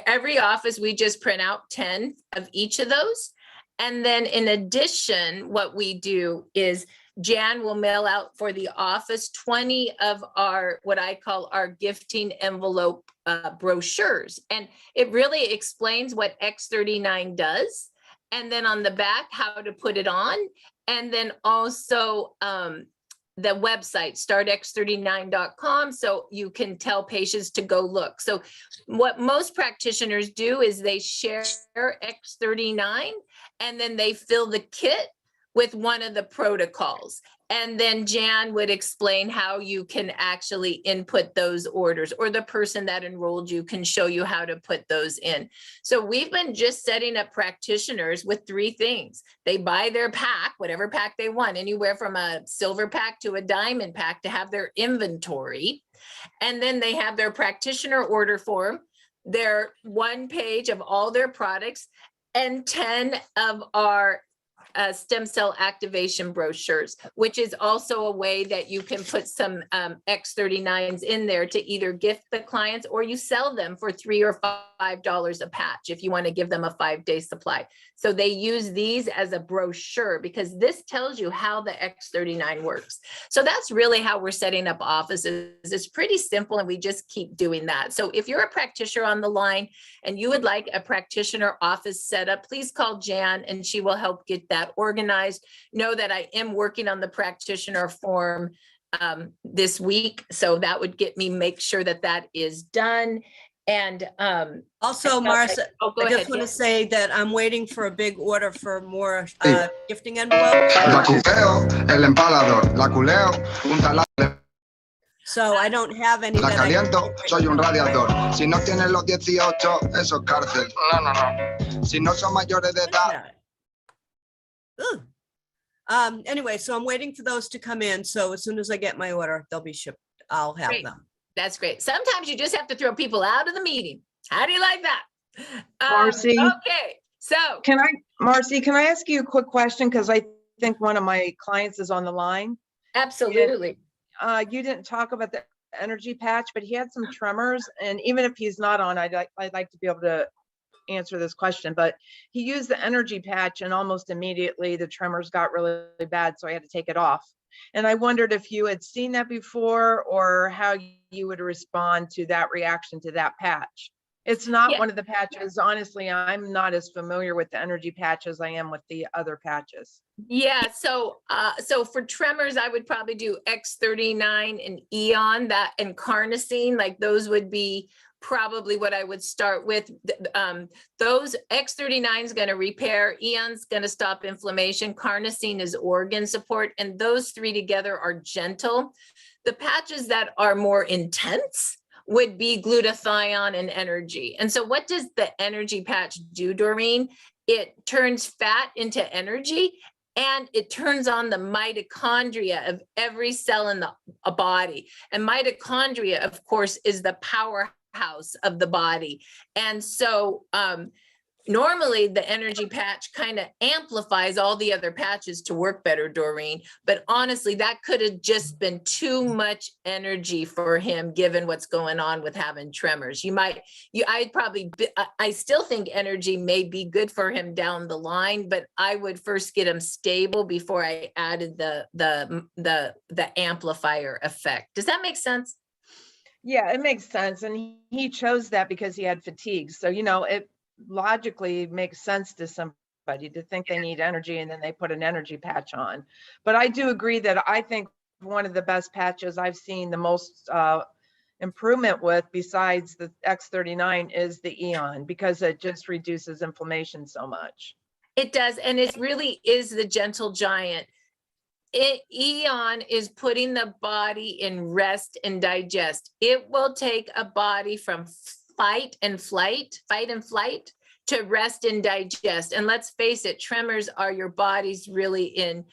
every office, we just print out 10 of each of those. And then in addition, what we do is Jan will mail out for the office 20 of our, what I call our gifting envelope brochures. And it really explains what X39 does. And then on the back, how to put it on. And then also the website, startx39.com, so you can tell patients to go look. So what most practitioners do is they share X39 and then they fill the kit with one of the protocols. And then Jan would explain how you can actually input those orders, or the person that enrolled you can show you how to put those in. So we've been just setting up practitioners with 3 things. They buy their pack, whatever pack they want, anywhere from a silver pack to a diamond pack, to have their inventory. And then they have their practitioner order form, their 1 page of all their products, and 10 of our stem cell activation brochures, which is also a way that you can put some X39s in there to either gift the clients, or you sell them for $3 or $5 a patch if you want to give them a 5-day supply. So they use these as a brochure because this tells you how the X39 works. So that's really how we're setting up offices. It's pretty simple, and we just keep doing that. So if you're a practitioner on the line and you would like a practitioner office set up, please call Jan and she will help get that organized. Know that I am working on the practitioner form this week. So that would make sure that that is done. And Also, Marci, I just want to say that I'm waiting for a big order for more gifting envelopes. So I don't have any. La caliento, soy un radiador. Si no tienes los 18, eso es cárcel. No. Si no son mayores de edad. Anyway, so I'm waiting for those to come in. So as soon as I get my order, they'll be shipped. I'll have them. That's great. Sometimes you just have to throw people out of the meeting. How do you like that? Marci. Okay, so. Marci, can I ask you a quick question? Because I think one of my clients is on the line. Absolutely. You didn't talk about the energy patch, but he had some tremors. And even if he's not on, I'd like to be able to answer this question. But he used the energy patch and almost immediately the tremors got really bad. So I had to take it off. And I wondered if you had seen that before, or how you would respond to that reaction to that patch. It's not one of the patches. Honestly, I'm not as familiar with the energy patch as I am with the other patches. Yeah, so for tremors, I would probably do X39 and Eon, that and carnosine, like those would be probably what I would start with. Those X39 is going to repair, Eon's going to stop inflammation, carnosine is organ support, and those 3 together are gentle. The patches that are more intense would be glutathione and energy. And so what does the energy patch do, Doreen? It turns fat into energy, and it turns on the mitochondria of every cell in the body. And mitochondria, of course, is the powerhouse of the body. And so normally the energy patch kind of amplifies all the other patches to work better, Doreen. But honestly, that could have just been too much energy for him, given what's going on with having tremors. I still think energy may be good for him down the line, but I would first get him stable before I added the amplifier effect. Does that make sense? Yeah, it makes sense. And he chose that because he had fatigue. So, it logically makes sense to somebody to think they need energy and then they put an energy patch on. But I do agree that I think one of the best patches I've seen the most improvement with, besides the X39, is the Eon, because it just reduces inflammation so much. It does. And it really is the gentle giant. Eon is putting the body in rest and digest. It will take a body from fight and flight to rest and digest. And let's face it, tremors are your body's really in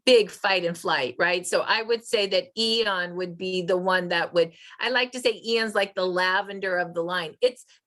big fight and flight, right? So I would say that Eon would be the one that I like to say Eon's like the lavender of the line.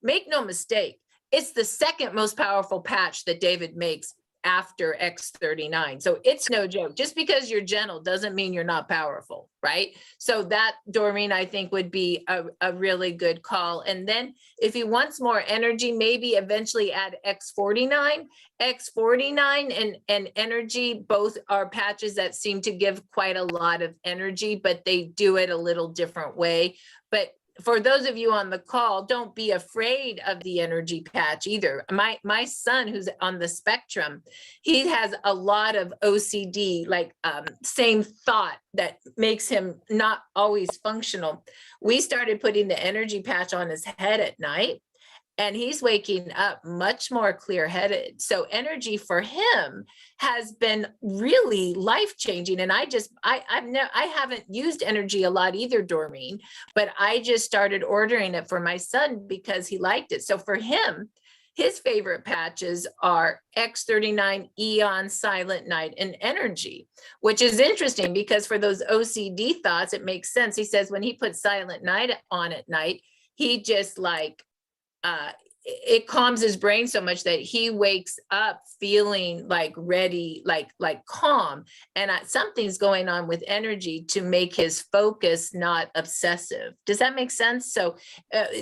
Make no mistake, it's the second most powerful patch that David makes after X39. So it's no joke. Just because you're gentle doesn't mean you're not powerful, right? So that, Doreen, I think would be a really good call. And then if he wants more energy, maybe eventually add X49. X49 and energy both are patches that seem to give quite a lot of energy, but they do it a little different way. But for those of you on the call, don't be afraid of the energy patch either. My son, who's on the spectrum, he has a lot of OCD, like same thought that makes him not always functional. We started putting the energy patch on his head at night, and he's waking up much more clear-headed. So energy for him has been really life-changing. And I haven't used energy a lot either, Doreen, but I just started ordering it for my son because he liked it. So for him, his favorite patches are X39, Eon, Silent Night, and Energy, which is interesting because for those OCD thoughts, it makes sense. He says when he puts Silent Night on at night, he just like, it calms his brain so much that he wakes up feeling like ready, like calm. And something's going on with energy to make his focus not obsessive. Does that make sense? So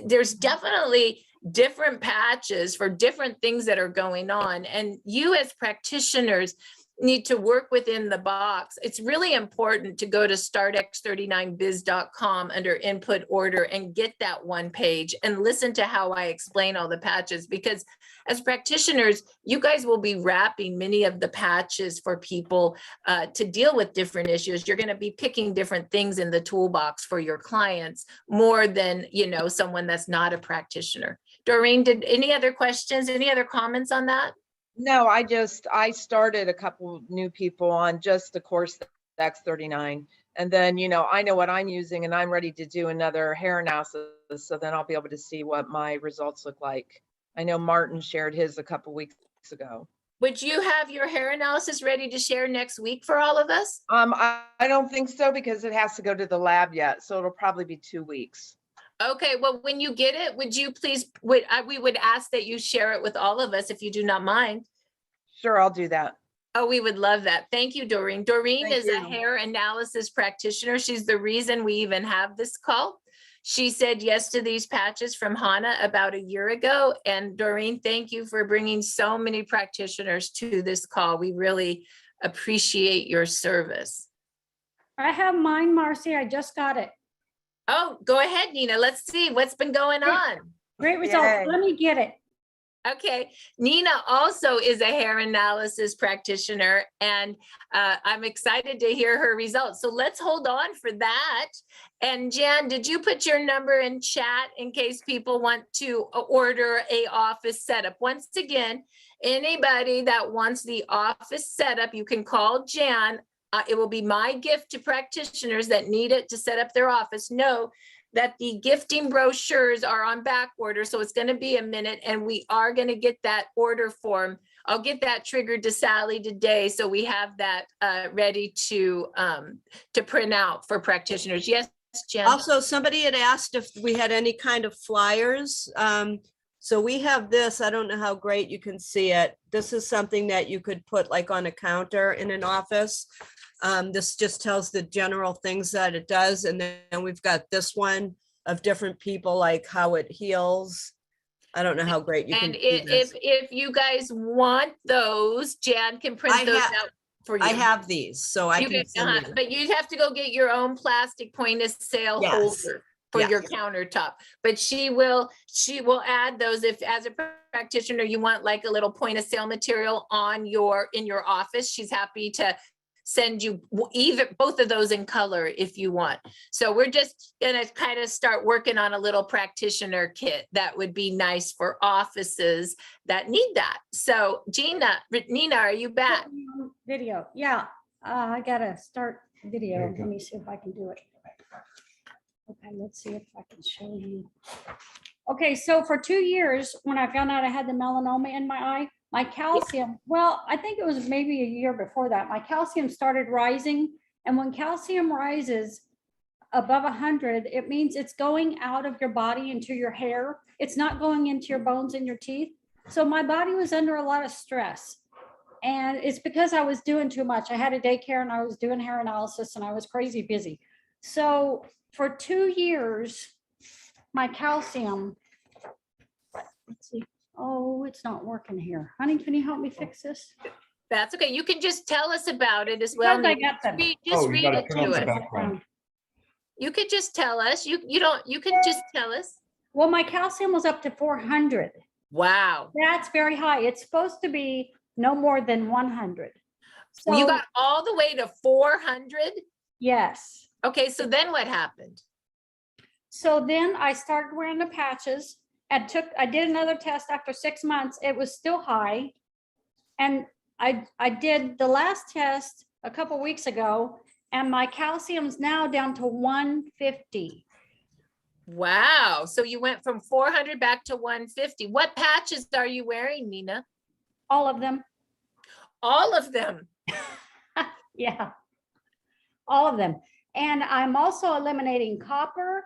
there's definitely different patches for different things that are going on. And you as practitioners need to work within the box. It's really important to go to startx39biz.com under input order and get that one page and listen to how I explain all the patches, because as practitioners, you guys will be wrapping many of the patches for people to deal with different issues. You're going to be picking different things in the toolbox for your clients more than, you know, someone that's not a practitioner. Doreen, did any other questions, any other comments on that? No, I started a couple new people on just the course X39. And then, you know, I know what I'm using and I'm ready to do another hair analysis. So then I'll be able to see what my results look like. I know Martin shared his a couple weeks ago. Would you have your hair analysis ready to share next week for all of us? I don't think so because it has to go to the lab yet. So it'll probably be 2 weeks. Okay, well, when you get it, would you please, we would ask that you share it with all of us if you do not mind. Sure, I'll do that. Oh, we would love that. Thank you, Doreen. Doreen Thank is a you. hair analysis practitioner. She's the reason we even have this call. She said yes to these patches from Hana about a year ago. And Doreen, thank you for bringing so many practitioners to this call. We really appreciate your service. I have mine, Marci. I just got it. Oh, go ahead, Nina. Let's see what's been going on. Great result. Yay. Let me get it. Okay, Nina also is a hair analysis practitioner, and I'm excited to hear her results. So let's hold on for that. And Jan, did you put your number in chat in case people want to order a office setup? Once again, anybody that wants the office setup, you can call Jan. It will be my gift to practitioners that need it to set up their office. Know that the gifting brochures are on back order, so it's going to be a minute, and we are going to get that order form. I'll get that triggered to Sally today, so we have that ready to print out for practitioners. Yes, Jen. Also, somebody had asked if we had any kind of flyers. So we have this. I don't know how great you can see it. This is something that you could put like on a counter in an office. This just tells the general things that it does. And then we've got this one of different people, like how it heals. I don't know how great you can And see this. if you guys want those, Jan can print those out for you. I have these, so I You can send you. but you'd have to go get your own plastic point of sale Yes. holder for Yeah. your countertop. But she will add those if, as a practitioner, you want like a little point of sale material in your office. She's happy to send you both of those in color if you want. So we're just gonna kind of start working on a little practitioner kit that would be nice for offices that need that. So Nina, are you back? Video. Yeah. I gotta start video. Let me see if I can do it. Okay, let's see if I can show you. Okay, so for 2 years, when I found out I had the melanoma in my eye, my calcium, well, I think it was maybe a year before that, my calcium started rising. And when calcium rises above 100, it means it's going out of your body into your hair. It's not going into your bones and your teeth. So my body was under a lot of stress. and it's because I was doing too much. I had a daycare and I was doing hair analysis and I was crazy busy. So for 2 years, my calcium, let's see. Oh, it's not working here. Honey, can you help me fix this? That's okay. You can just tell us about it as well. Because I Nina. got them. Just You read gotta it turn off to the us. background. You could just tell us. You can just tell us. Well, my calcium was up to 400. Wow. That's very high. It's supposed to be no more than 100. Well, you So, got all the way to 400. yes. Okay, so then what happened? So then I started wearing the patches and I did another test after 6 months. It was still high. And I did the last test a couple weeks ago and my calcium's now down to 150. Wow. So you went from 400 back to 150. What patches are you wearing, Nina? All of them. All of them. Yeah. All of them. And I'm also eliminating copper,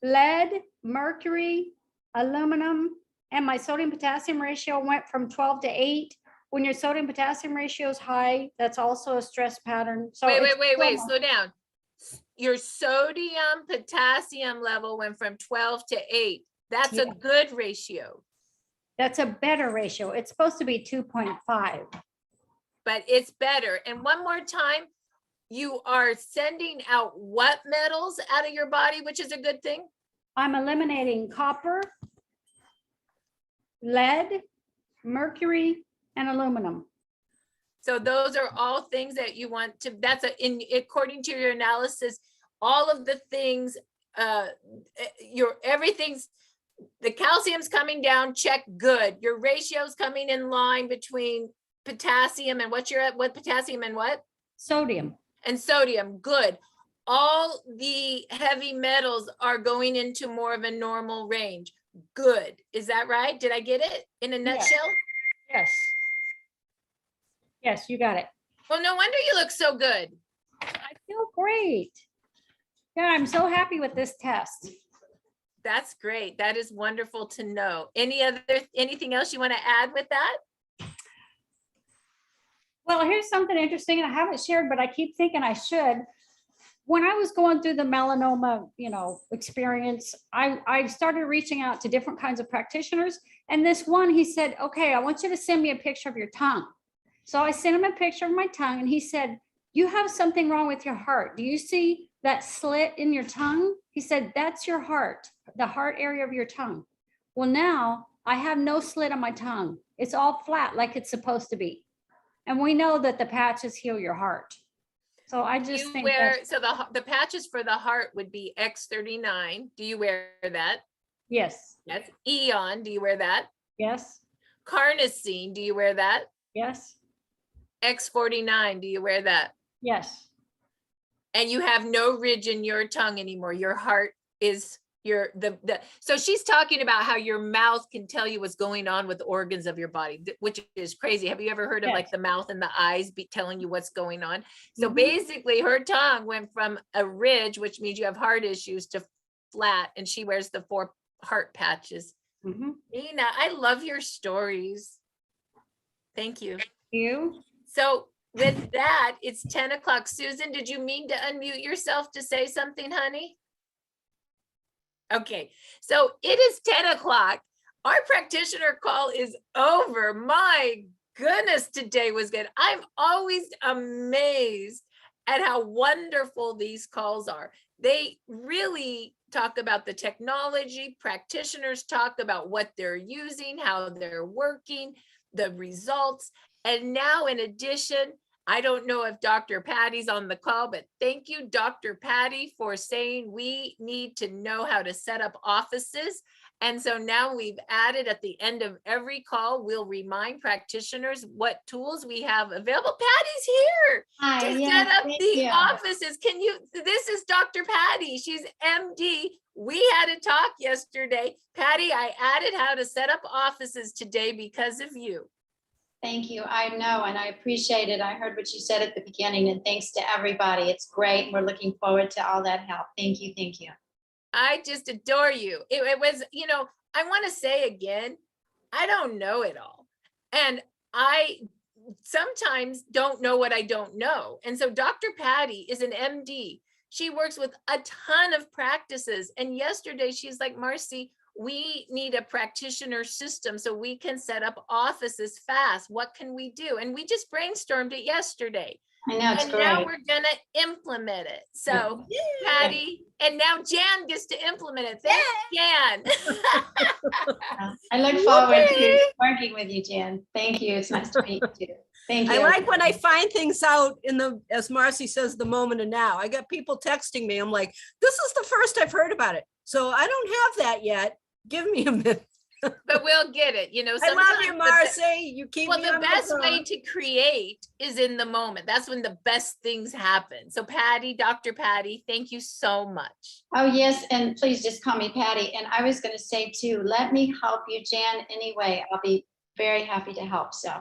lead, mercury, aluminum, and my sodium potassium ratio went from 12 to 8. When your sodium potassium ratio is high, that's also a stress pattern. So Wait, it's wait. still- Slow down. Your sodium potassium level went from 12 to 8. That's a Yeah. good ratio, That's a better ratio. It's supposed to be 2.5. but it's better. And one more time, you are sending out what metals out of your body, which is a good thing? I'm eliminating copper, lead, mercury, and aluminum. So those are all things that you want to, according to your analysis, all of the things, everything's, the calcium's coming down, check, good. Your ratio's coming in line between potassium and what potassium and what? Sodium. And sodium, good. All the heavy metals are going into more of a normal range. Good. Is that right? Did I get it in a nutshell? Yes. Yes, you got it. Well, no wonder you look so good. I feel great. Yeah, I'm so happy with this test. That's great. That is wonderful to know. Anything else you want to add with that? Well, here's something interesting and I haven't shared, but I keep thinking I should. When I was going through the melanoma, experience, I started reaching out to different kinds of practitioners. And this one, he said, okay, I want you to send me a picture of your tongue. So I sent him a picture of my tongue and he said, you have something wrong with your heart. Do you see that slit in your tongue? He said, that's your heart, the heart area of your tongue. Well, now I have no slit on my tongue. It's all flat like it's supposed to be. And we know that the patches heal your heart. So I just think so the patches for the heart would be X39. Do you wear that? yes, That's Eon. Do you wear that? yes, Carnosine. Do you wear that? yes, X49. Do you wear that? yes. And you have no ridge in your tongue anymore. Your heart is so she's talking about how your mouth can tell you what's going on with organs of your body, which is crazy. Have you ever heard of like the mouth and the eyes telling you what's going on? So basically her tongue went from a ridge, which means you have heart issues, to flat, and she wears the 4 heart patches. Nina, I love your stories. Thank you. You? So with that, it's 10 o'clock. Susan, did you mean to unmute yourself to say something, honey? Okay, so it is 10 o'clock. Our practitioner call is over. My goodness, today was good. I'm always amazed at how wonderful these calls are. They really talk about the technology. Practitioners talk about what they're using, how they're working, the results. And now in addition, I don't know if Dr. Patty's on the call, but thank you, Dr. Patty, for saying we need to know how to set up offices. And so now we've added at the end of every call, we'll remind practitioners what tools we have available. Patty's here to set up the offices. This is Dr. Patty. She's MD. We had a talk yesterday. Patty, I added how to set up offices today because of you. Thank you. I know, and I appreciate it. I heard what you said at the beginning, and thanks to everybody. It's great. We're looking forward to all that help. Thank you. Thank you. I just adore you. It was, I want to say again, I don't know it all. And sometimes don't know what I don't know. And so Dr. Patty is an MD. She works with a ton of practices. And yesterday she's like, Marci, we need a practitioner system so we can set up offices fast. What can we do? And we just brainstormed it yesterday. I know, it's And now great. we're gonna implement it. So Patty, and now Jan gets to implement it. Thanks, Jan. I look forward to working with you, Jan. Thank you. It's nice to meet you too. Thank you. I like when I find things out in the, as Marci says, the moment of now. I got people texting me. I'm like, this is the first I've heard about it. So I don't have that yet. Give me a minute. But we'll get it, you know. I love you, sometimes the Marci. You keep Well, me the on my best phone. way to create is in the moment. That's when the best things happen. So Patty, Dr. Patty, thank you so much. Oh, yes, and please just call me Patty. And I was going to say too, let me help you, Jan, anyway. I'll be very happy to help. So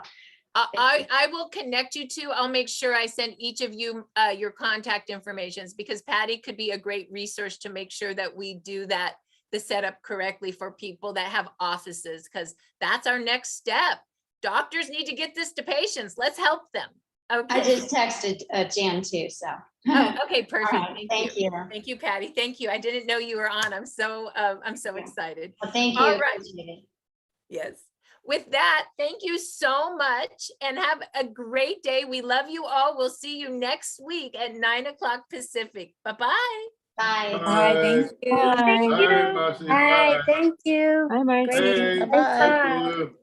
I will connect you to, I'll make sure I send each of you your contact informations, because Patty could be a great resource to make sure that we do that, the setup correctly for people that have offices, because that's our next step. Doctors need to get this to patients. Let's help them. Okay. I just texted Jan too, so. Oh, okay, perfect. All right, thank you. Thank you, Patty. Thank you. I didn't know you were on. I'm so excited. Well, thank you. All right. Appreciate it. Yes. With that, thank you so much and have a great day. We love you all. We'll see you next week at 9 o'clock Pacific. Bye-bye. Bye. Bye, thank you. Thank Bye, you. Marci. Bye, Bye. thank you. Hi, Marci. Great. Hey, Bye. thank you.